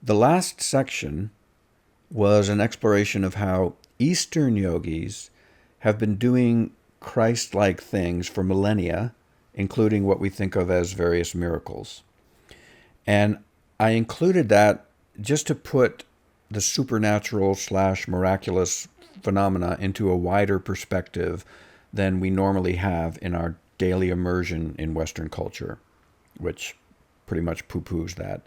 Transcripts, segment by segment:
The last section was an exploration of how Eastern yogis have been doing Christ-like things for millennia, including what we think of as various miracles. And I included that just to put the supernatural/miraculous phenomena into a wider perspective than we normally have in our daily immersion in Western culture, which pretty much poo-poos that.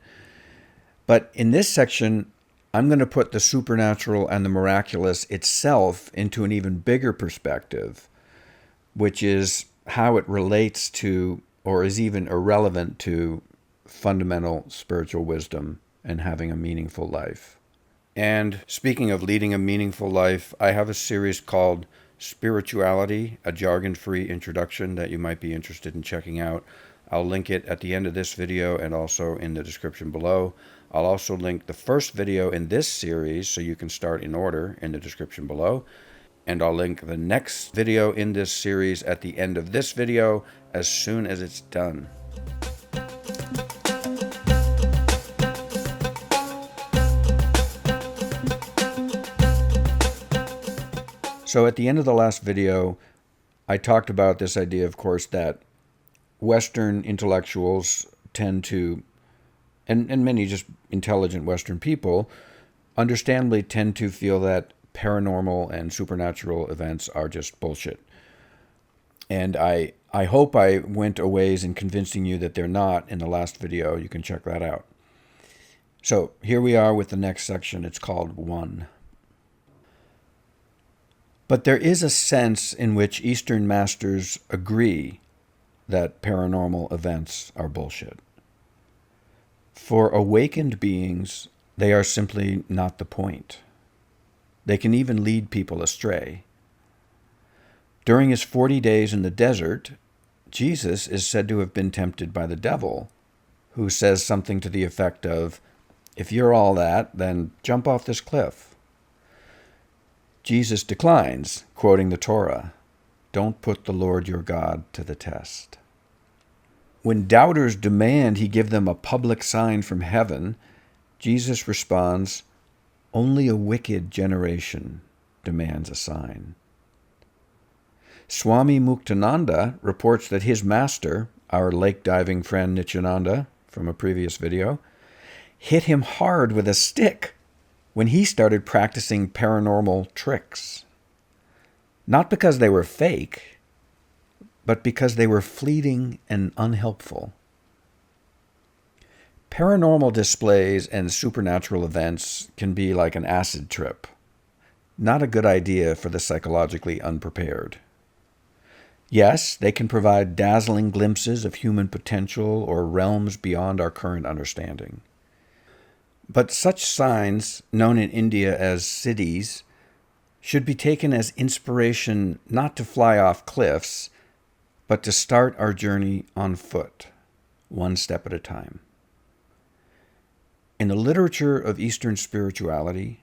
But in this section, I'm going to put the supernatural and the miraculous itself into an even bigger perspective, which is how it relates to, or is even irrelevant to, fundamental spiritual wisdom and having a meaningful life. And speaking of leading a meaningful life, I have a series called Spirituality, a jargon-free introduction that you might be interested in checking out. I'll link it at the end of this video and also in the description below. I'll also link the first video in this series so you can start in order in the description below. And I'll link the next video in this series at the end of this video as soon as it's done. So at the end of the last video, I talked about this idea, of course, that Western intellectuals tend to, and many just intelligent Western people, understandably tend to feel that paranormal and supernatural events are just bullshit. And I hope I went a ways in convincing you that they're not in the last video. You can check that out. So here we are with the next section. It's called One. But there is a sense in which Eastern masters agree that paranormal events are bullshit. For awakened beings, they are simply not the point. They can even lead people astray. During his 40 days in the desert, Jesus is said to have been tempted by the devil, who says something to the effect of, "If you're all that, then jump off this cliff." Jesus declines, quoting the Torah, "Don't put the Lord your God to the test." When doubters demand he give them a public sign from heaven, Jesus responds, "Only a wicked generation demands a sign." Swami Muktananda reports that his master, our lake diving friend Nityananda from a previous video, hit him hard with a stick when he started practicing paranormal tricks. Not because they were fake, but because they were fleeting and unhelpful. Paranormal displays and supernatural events can be like an acid trip. Not a good idea for the psychologically unprepared. Yes, they can provide dazzling glimpses of human potential or realms beyond our current understanding. But such signs, known in India as siddhes, should be taken as inspiration not to fly off cliffs, but to start our journey on foot, one step at a time. In the literature of Eastern spirituality,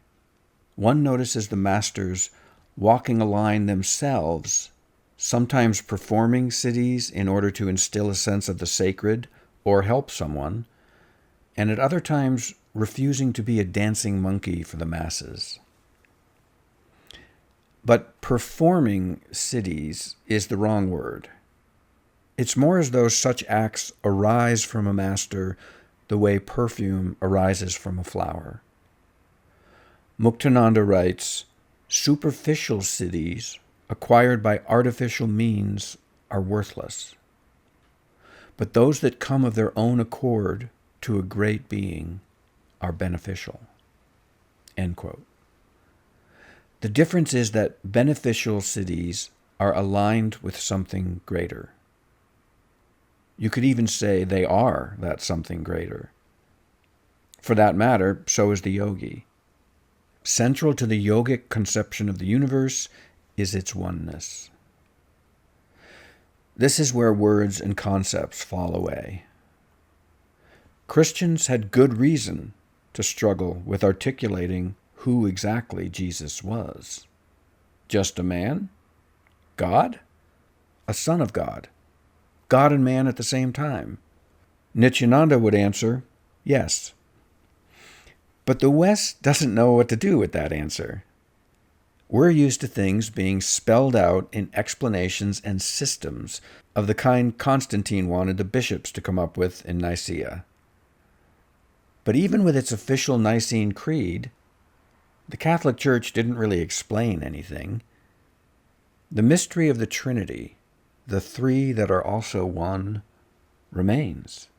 one notices the masters walking a line themselves, sometimes performing siddhes in order to instill a sense of the sacred or help someone, and at other times refusing to be a dancing monkey for the masses. But performing siddhes is the wrong word. It's more as though such acts arise from a master the way perfume arises from a flower. Muktananda writes, "Superficial siddhes acquired by artificial means are worthless. But those that come of their own accord to a great being are beneficial." End quote. The difference is that beneficial siddhes are aligned with something greater. You could even say they are that something greater. For that matter, so is the yogi. Central to the yogic conception of the universe is its oneness. This is where words and concepts fall away. Christians had good reason to struggle with articulating who exactly Jesus was. Just a man? God? A son of God? God and man at the same time? Nityananda would answer, yes. But the West doesn't know what to do with that answer. We're used to things being spelled out in explanations and systems of the kind Constantine wanted the bishops to come up with in Nicaea. But even with its official Nicene Creed, the Catholic Church didn't really explain anything. The mystery of the Trinity, the three that are also one, remains.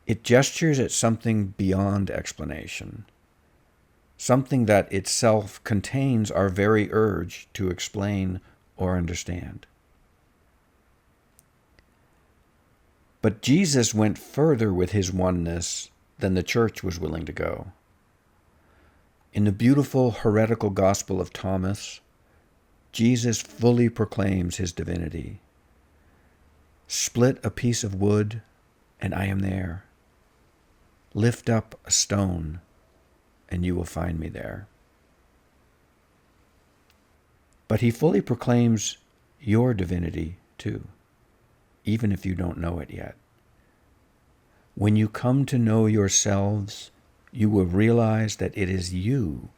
It gestures at something beyond explanation, something that itself contains our very urge to explain or understand. But Jesus went further with his oneness than the church was willing to go. In the beautiful heretical Gospel of Thomas, Jesus fully proclaims his divinity. Split a piece of wood, and I am there. Lift up a stone, and you will find me there. But he fully proclaims your divinity too, even if you don't know it yet. When you come to know yourselves, you will realize that it is you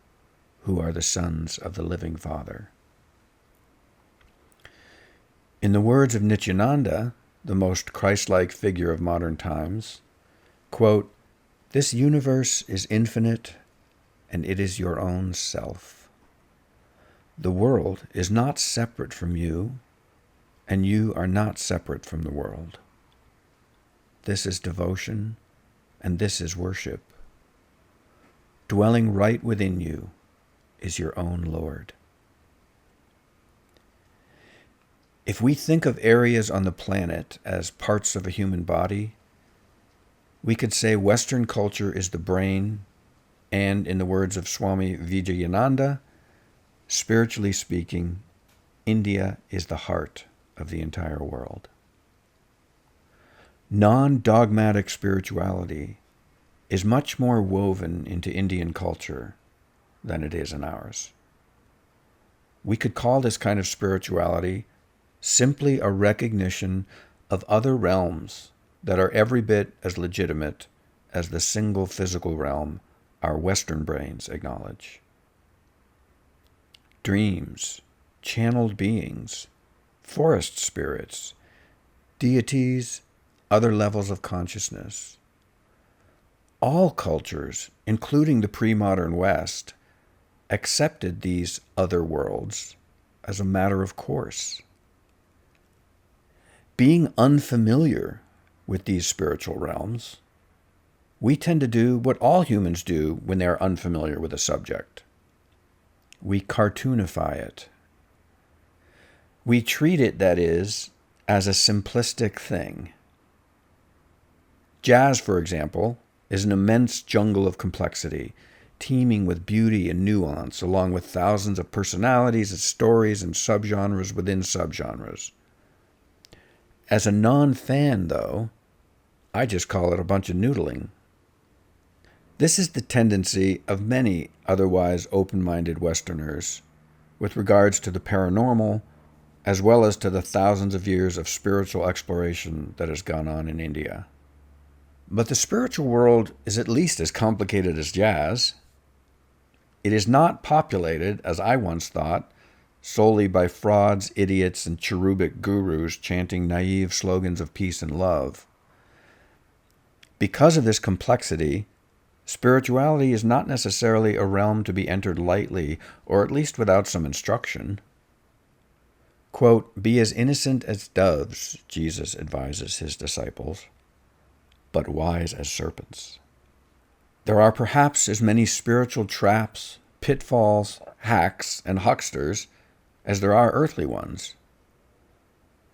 who are the sons of the living Father. In the words of Nityananda, the most Christ-like figure of modern times, quote, "This universe is infinite, and it is your own self. The world is not separate from you, and you are not separate from the world. This is devotion, and this is worship. Dwelling right within you is your own Lord." If we think of areas on the planet as parts of a human body, we could say Western culture is the brain, and in the words of Swami Vijayananda, spiritually speaking, India is the heart of the entire world. Non-dogmatic spirituality is much more woven into Indian culture than it is in ours. We could call this kind of spirituality simply a recognition of other realms that are every bit as legitimate as the single physical realm our Western brains acknowledge. Dreams, channeled beings, forest spirits, deities, other levels of consciousness. All cultures, including the pre-modern West, accepted these other worlds as a matter of course. Being unfamiliar with these spiritual realms, we tend to do what all humans do when they are unfamiliar with a subject. We cartoonify it. We treat it, that is, as a simplistic thing. Jazz, for example, is an immense jungle of complexity, teeming with beauty and nuance, along with thousands of personalities and stories and subgenres within subgenres. As a non-fan, though, I just call it a bunch of noodling. This is the tendency of many otherwise open-minded Westerners with regards to the paranormal, as well as to the thousands of years of spiritual exploration that has gone on in India. But the spiritual world is at least as complicated as jazz. It is not populated, as I once thought, solely by frauds, idiots, and cherubic gurus chanting naive slogans of peace and love. Because of this complexity, spirituality is not necessarily a realm to be entered lightly, or at least without some instruction. Quote, "Be as innocent as doves," Jesus advises his disciples, "but wise as serpents." There are perhaps as many spiritual traps, pitfalls, hacks, and hucksters as there are earthly ones.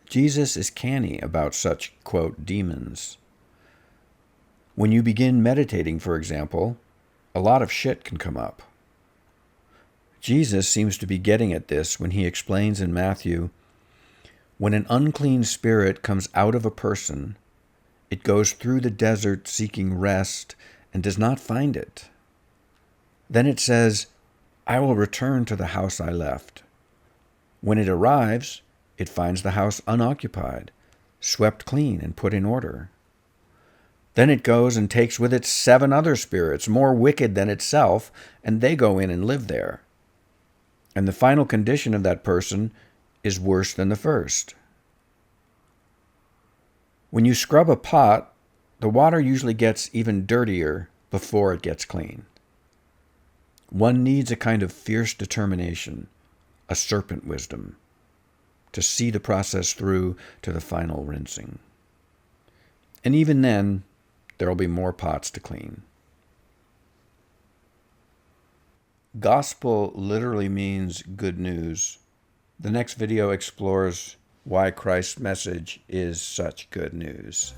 Jesus is canny about such, quote, demons. When you begin meditating, for example, a lot of shit can come up. Jesus seems to be getting at this when he explains in Matthew, when an unclean spirit comes out of a person, it goes through the desert seeking rest and does not find it. Then it says, "I will return to the house I left." When it arrives, it finds the house unoccupied, swept clean and put in order. Then it goes and takes with it 7 other spirits, more wicked than itself, and they go in and live there. And the final condition of that person is worse than the first. When you scrub a pot, the water usually gets even dirtier before it gets clean. One needs a kind of fierce determination, a serpent wisdom, to see the process through to the final rinsing. And even then, there will be more pots to clean. Gospel literally means good news. The next video explores why Christ's message is such good news.